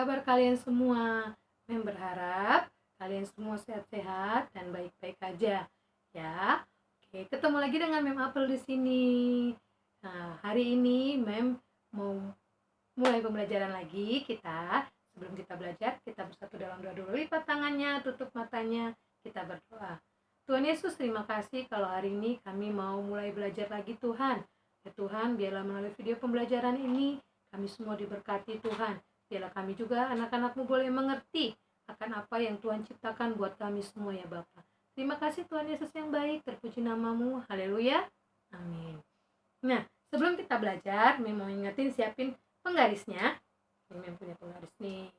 kabar kalian semua? Mem berharap kalian semua sehat-sehat dan baik-baik aja ya. Oke, ketemu lagi dengan Mem Apel di sini. Nah, hari ini Mem mau mulai pembelajaran lagi kita. Sebelum kita belajar, kita bersatu dalam doa dulu. Lipat tangannya, tutup matanya, kita berdoa. Tuhan Yesus, terima kasih kalau hari ini kami mau mulai belajar lagi Tuhan. Ya Tuhan, biarlah melalui video pembelajaran ini kami semua diberkati Tuhan. Biarlah kami juga anak-anak-Mu boleh mengerti akan apa yang Tuhan ciptakan buat kami semua ya Bapa. Terima kasih Tuhan Yesus yang baik, terpuji nama-Mu. Haleluya. Amin. Nah, sebelum kita belajar, Mem mau ingetin siapin penggarisnya. Mem punya penggaris nih.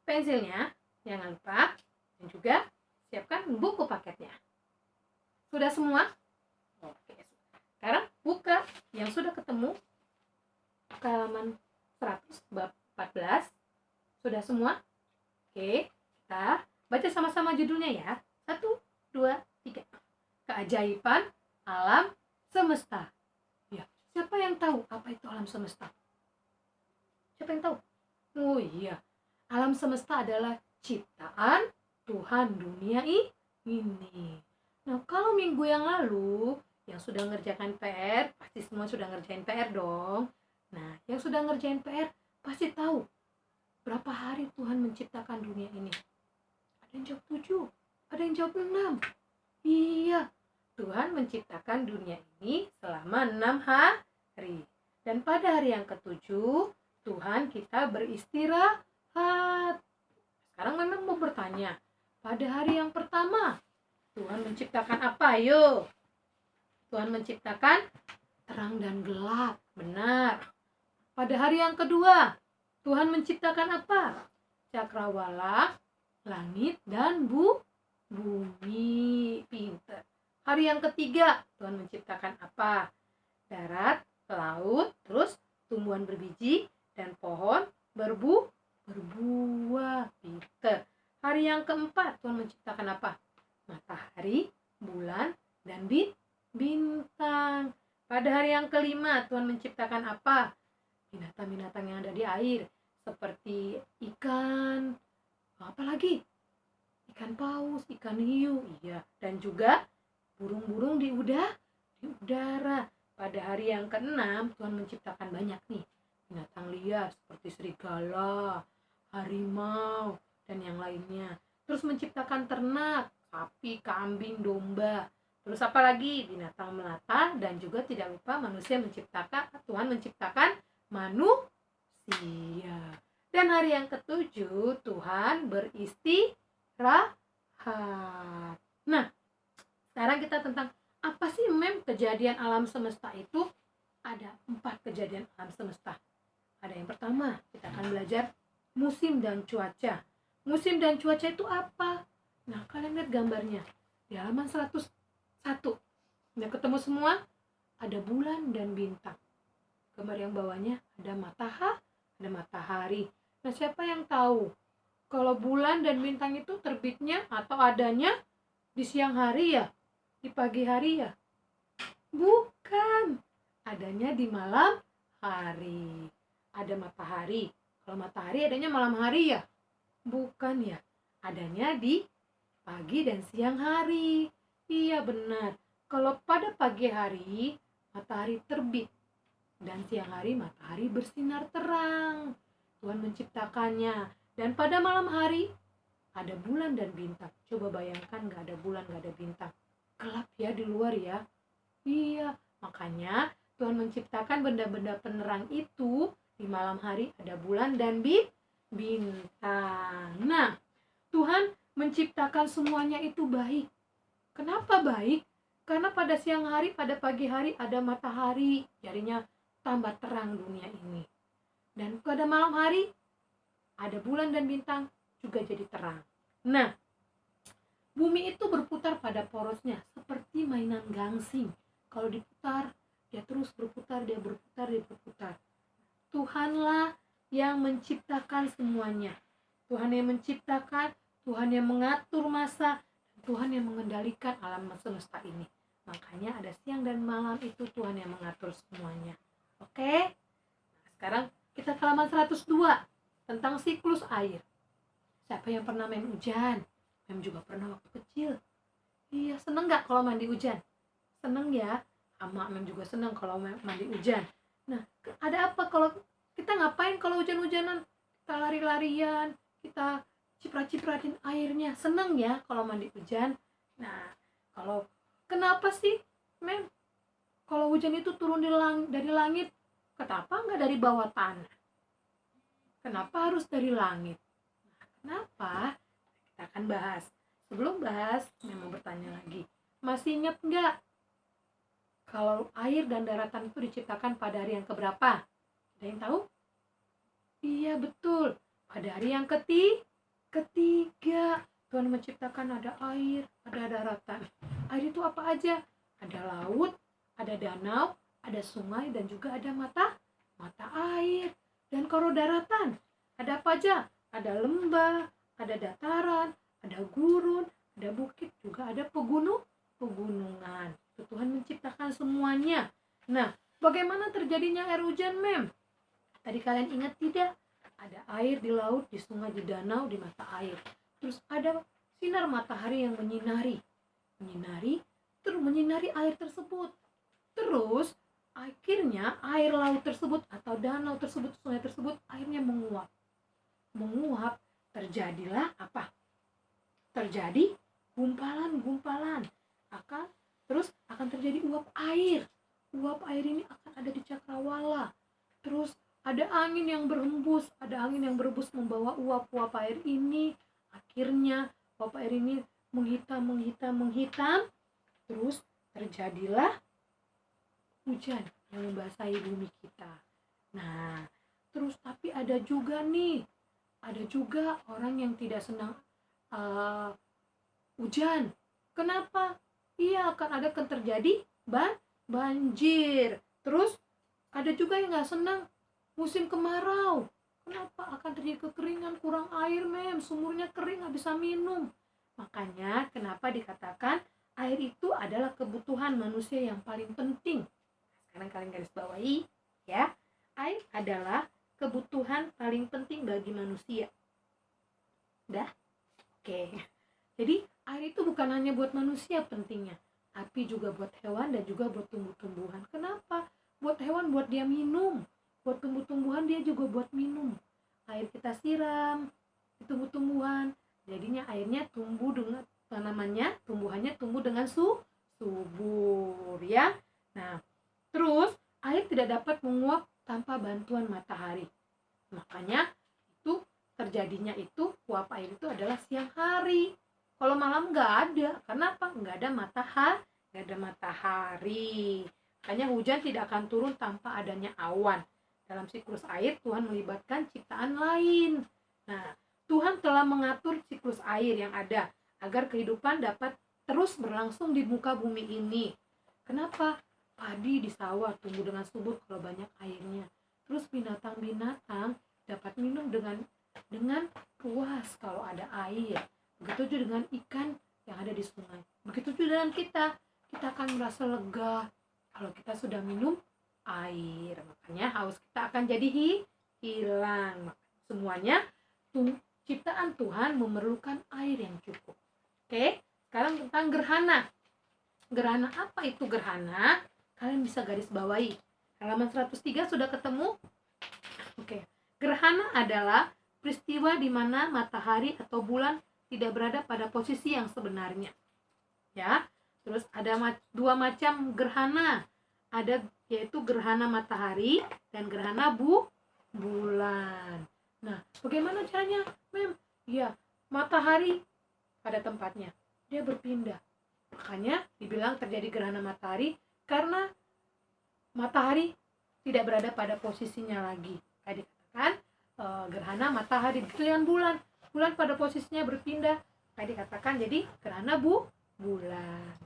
Pensilnya, jangan lupa. Dan juga siapkan buku paketnya. Sudah semua? Oke. Sekarang buka yang sudah ketemu ke halaman 100 bab 14. Sudah semua? Oke, kita baca sama-sama judulnya ya. 1, 2, 3. Keajaiban alam semesta. Ya, siapa yang tahu apa itu alam semesta? Siapa yang tahu? Oh iya, alam semesta adalah ciptaan Tuhan dunia ini. Nah, kalau minggu yang lalu yang sudah ngerjakan PR, pasti semua sudah ngerjain PR dong. Nah, yang sudah ngerjain PR pasti tahu berapa hari Tuhan menciptakan dunia ini. Ada yang jawab 7, ada yang jawab 6. Iya, Tuhan menciptakan dunia ini selama 6 hari. Dan pada hari yang ke-7, Tuhan kita beristirahat. Sekarang memang mau bertanya, pada hari yang pertama, Tuhan menciptakan apa? Yuk. Tuhan menciptakan terang dan gelap. Benar. Pada hari yang kedua, Tuhan menciptakan apa? Cakrawala, langit, dan bumi. Pintar. Hari yang ketiga, Tuhan menciptakan apa? Darat, laut, terus tumbuhan berbiji, dan pohon berbuah. Pintar. Hari yang keempat, Tuhan menciptakan apa? Matahari, bulan, dan bintang. Pada hari yang kelima, Tuhan menciptakan apa? Binatang-binatang yang ada di air, seperti ikan, apalagi? Ikan paus, ikan hiu, iya, dan juga burung-burung di udara. Pada hari yang ke-6, Tuhan menciptakan banyak nih binatang liar seperti serigala, harimau, dan yang lainnya. Terus menciptakan ternak, sapi, kambing, domba. Terus apalagi? Binatang melata, dan juga tidak lupa manusia Tuhan menciptakan manusia. Dan hari yang ke-7 Tuhan beristirahat. Nah, sekarang kita tentang apa sih kejadian alam semesta itu? Ada 4 kejadian alam semesta. Ada yang pertama, kita akan belajar musim dan cuaca. Musim dan cuaca itu apa? Nah, kalian lihat gambarnya di halaman 101. Udah ketemu semua? Ada bulan dan bintang. Gambar yang bawahnya ada matahari. Nah, siapa yang tahu kalau bulan dan bintang itu terbitnya atau adanya di siang hari ya? Di pagi hari ya? Bukan. Adanya di malam hari. Ada matahari. Kalau matahari adanya malam hari ya? Bukan ya. Adanya di pagi dan siang hari. Iya benar. Kalau pada pagi hari matahari terbit, dan siang hari matahari bersinar terang. Tuhan menciptakannya. Dan pada malam hari ada bulan dan bintang. Coba bayangkan gak ada bulan, gak ada bintang. Gelap ya di luar ya. Iya, makanya Tuhan menciptakan benda-benda penerang itu. Di malam hari ada bulan dan bintang. Nah, Tuhan menciptakan semuanya itu baik. Kenapa baik? Karena pada siang hari, pada pagi hari ada matahari. Jadinya tambah terang dunia ini. Dan pada malam hari ada bulan dan bintang juga jadi terang. Nah, bumi itu berputar pada porosnya seperti mainan gangsing. Kalau diputar, dia terus berputar, dia berputar. Tuhanlah yang menciptakan semuanya. Tuhan yang menciptakan, Tuhan yang mengatur masa, Tuhan yang mengendalikan alam semesta ini. Makanya ada siang dan malam itu Tuhan yang mengatur semuanya. Oke? Nah, sekarang kita ke halaman 102. tentang siklus air. Siapa yang pernah main hujan? Mem juga pernah waktu kecil. Iya, seneng nggak kalau mandi hujan? Seneng ya? Sama Mem juga seneng kalau mandi hujan. Nah, ada apa kalau kita ngapain kalau hujan-hujanan? Kita lari-larian, kita ciprat-cipratin airnya. Seneng ya kalau mandi hujan. Nah, kalau kenapa sih, Mem? Kalau hujan itu turun dari langit, kenapa nggak dari bawah tanah? Kenapa harus dari langit? Nah, kenapa? Kita akan bahas. Sebelum bahas, memang bertanya lagi. Masih ingat nggak kalau air dan daratan itu diciptakan pada hari yang keberapa? Ada yang tahu? Iya, betul. Pada hari yang ketiga. Tuhan menciptakan ada air, ada daratan. Air itu apa aja? Ada laut, ada danau, ada sungai, dan juga ada mata air. Dan kalau daratan, ada apa aja? Ada lembah, ada dataran, ada gurun, ada bukit, juga ada pegunungan. Itu Tuhan menciptakan semuanya. Nah, bagaimana terjadinya air hujan, Mem? Tadi kalian ingat tidak? Ada air di laut, di sungai, di danau, di mata air. Terus ada sinar matahari yang menyinari air tersebut. Terus akhirnya air laut tersebut atau danau tersebut, sungai tersebut, airnya menguap. Terjadilah apa? Terjadi gumpalan. Terus akan terjadi uap air. Uap air ini akan ada di cakrawala. Terus ada angin yang berhembus membawa uap air ini. Akhirnya uap air ini menghitam. Terus terjadilah hujan yang membasahi bumi kita. Nah, terus tapi ada juga orang yang tidak senang hujan. Kenapa? Iya, akan terjadi banjir. Terus ada juga yang nggak senang musim kemarau. Kenapa? Akan terjadi kekeringan, kurang air, Mem. Sumurnya kering, nggak bisa minum. Makanya kenapa dikatakan air itu adalah kebutuhan manusia yang paling penting. Sekarang kalian garis bawahi ya. Air adalah kebutuhan paling penting bagi manusia. Udah? Oke. Jadi air itu bukan hanya buat manusia pentingnya, tapi juga buat hewan dan juga buat tumbuh-tumbuhan. Kenapa? Buat hewan buat dia minum, buat tumbuh-tumbuhan dia juga buat minum. Air kita siram di tumbuh-tumbuhan, jadinya airnya tumbuh dengan tumbuhannya tumbuh dengan subur ya. Nah, terus air tidak dapat menguap tanpa bantuan matahari. Makanya itu terjadinya uap air itu adalah siang hari. Kalau malam nggak ada. Kenapa? Nggak ada matahari. Makanya hujan tidak akan turun tanpa adanya awan. Dalam siklus air Tuhan melibatkan ciptaan lain. Nah, Tuhan telah mengatur siklus air yang ada agar kehidupan dapat terus berlangsung di muka bumi ini. Kenapa? Padi di sawah tumbuh dengan subur kalau banyak airnya. Terus binatang-binatang dapat minum dengan puas kalau ada air. Begitu juga dengan ikan yang ada di sungai. Begitu juga dengan kita akan merasa lega kalau kita sudah minum air. Makanya haus kita akan jadi hilang. Semuanya ciptaan Tuhan memerlukan air yang cukup. Oke, sekarang tentang gerhana. Gerhana apa itu gerhana? Kalian bisa garis bawahi. Halaman 103 sudah ketemu? Oke. Gerhana adalah peristiwa di mana matahari atau bulan tidak berada pada posisi yang sebenarnya. Ya. Terus ada dua macam gerhana. Ada yaitu gerhana matahari dan gerhana bulan. Nah, bagaimana caranya, Mem? Ya, matahari pada tempatnya. Dia berpindah. Makanya dibilang terjadi gerhana matahari karena matahari tidak berada pada posisinya lagi. Kayak dikatakan gerhana matahari. Dengan bulan pada posisinya berpindah. Kayak dikatakan jadi gerhana bulan.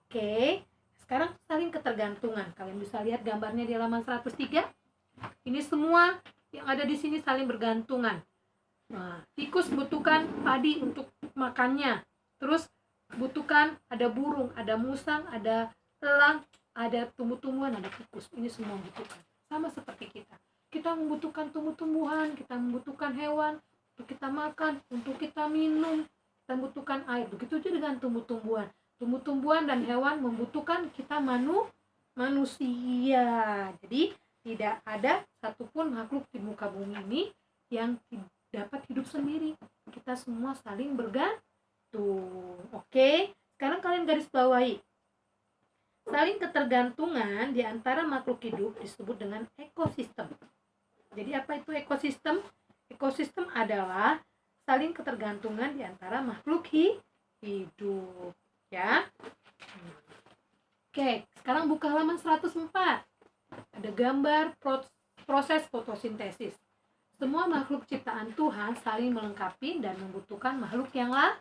Oke. Sekarang saling ketergantungan. Kalian bisa lihat gambarnya di halaman 103. Ini semua yang ada di sini saling bergantungan. Nah, tikus butuhkan padi untuk makannya. Terus butuhkan ada burung, ada musang, ada elang, ada tumbuh-tumbuhan, ada tikus. Ini semua butuhkan. Sama seperti kita. kita membutuhkan tumbuh-tumbuhan, kita membutuhkan hewan untuk kita makan, untuk kita minum, kita membutuhkan air. Begitu juga dengan tumbuh-tumbuhan. Tumbuh-tumbuhan dan hewan membutuhkan kita manusia. Jadi tidak ada satupun makhluk di muka bumi ini yang dapat hidup sendiri. Kita semua saling bergantung. Oke, sekarang kalian garis bawahi. Saling ketergantungan di antara makhluk hidup disebut dengan ekosistem. Jadi apa itu ekosistem? Ekosistem adalah saling ketergantungan di antara makhluk hidup, ya. Oke, sekarang buka halaman 104. Ada gambar proses fotosintesis. Semua makhluk ciptaan Tuhan saling melengkapi dan membutuhkan makhluk yang lain.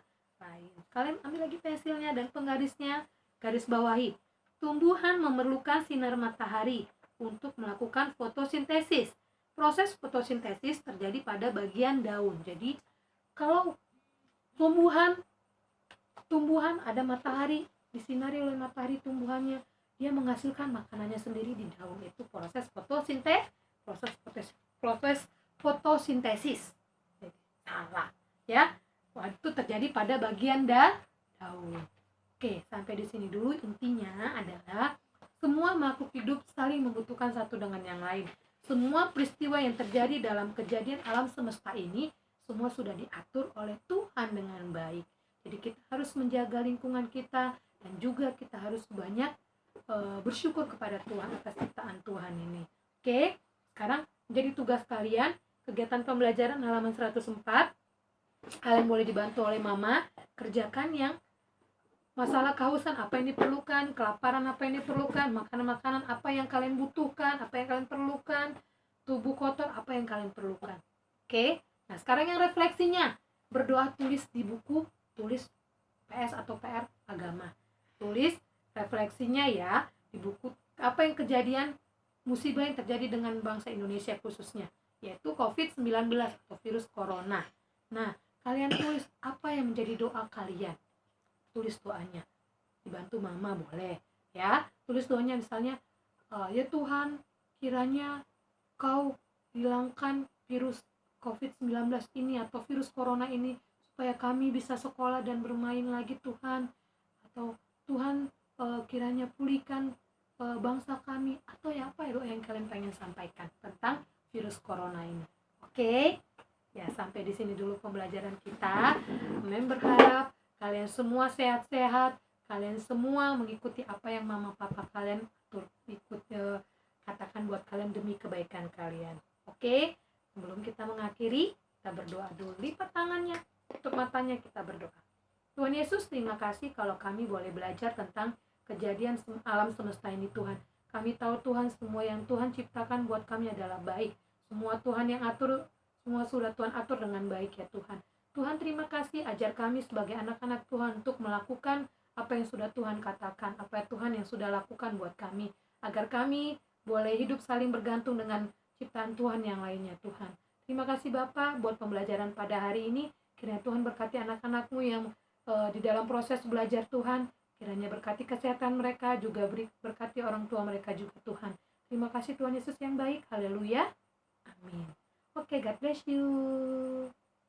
Kalian ambil lagi pensilnya dan penggarisnya, garis bawahi. Tumbuhan memerlukan sinar matahari untuk melakukan fotosintesis. Proses fotosintesis terjadi pada bagian daun. Jadi kalau tumbuhan ada matahari, disinari oleh matahari tumbuhannya, dia menghasilkan makanannya sendiri di daun. Itu proses fotosintesis. Jadi, salah ya. Itu terjadi pada bagian daun. Oke, sampai di sini dulu. Intinya adalah semua makhluk hidup saling membutuhkan satu dengan yang lain. Semua peristiwa yang terjadi dalam kejadian alam semesta ini semua sudah diatur oleh Tuhan dengan baik. Jadi kita harus menjaga lingkungan kita dan juga kita harus banyak bersyukur kepada Tuhan atas ciptaan Tuhan ini. Oke, sekarang jadi tugas kalian kegiatan pembelajaran halaman 104. Kalian boleh dibantu oleh mama kerjakan yang masalah kehausan apa yang diperlukan, kelaparan apa yang diperlukan, makanan-makanan apa yang kalian butuhkan, apa yang kalian perlukan, tubuh kotor apa yang kalian perlukan. Oke, nah sekarang yang refleksinya, berdoa tulis di buku, tulis PS atau PR agama, tulis refleksinya ya di buku apa yang kejadian musibah yang terjadi dengan bangsa Indonesia khususnya, yaitu COVID-19 atau virus corona. Nah, kalian tulis apa yang menjadi doa kalian. Tulis doanya, dibantu mama boleh ya. Tulis doanya misalnya, ya Tuhan, kiranya kau hilangkan virus COVID-19 ini atau virus corona ini supaya kami bisa sekolah dan bermain lagi Tuhan. Atau Tuhan, kiranya pulihkan bangsa kami. Atau ya apa ya doa yang kalian pengen sampaikan tentang virus corona ini. Oke, ya sampai di sini dulu pembelajaran kita. Mem berharap kalian semua sehat-sehat, kalian semua mengikuti apa yang mama papa kalian katakan buat kalian demi kebaikan kalian. Oke, sebelum kita mengakhiri, kita berdoa dulu. Lipat tangannya, tutup matanya, kita berdoa. Tuhan Yesus, terima kasih kalau kami boleh belajar tentang kejadian alam semesta ini Tuhan. Kami tahu Tuhan, semua yang Tuhan ciptakan buat kami adalah baik. Semua Tuhan yang atur, semua sudah Tuhan atur dengan baik ya Tuhan. Tuhan terima kasih, ajar kami sebagai anak-anak Tuhan untuk melakukan apa yang sudah Tuhan katakan, apa Tuhan yang sudah lakukan buat kami, agar kami boleh hidup saling bergantung dengan ciptaan Tuhan yang lainnya Tuhan. Terima kasih Bapa buat pembelajaran pada hari ini. Kiranya Tuhan berkati anak-anak-Mu yang di dalam proses belajar Tuhan. Kiranya berkati kesehatan mereka, juga berkati orang tua mereka juga Tuhan. Terima kasih Tuhan Yesus yang baik. Haleluya. Amin. Oke, God bless you.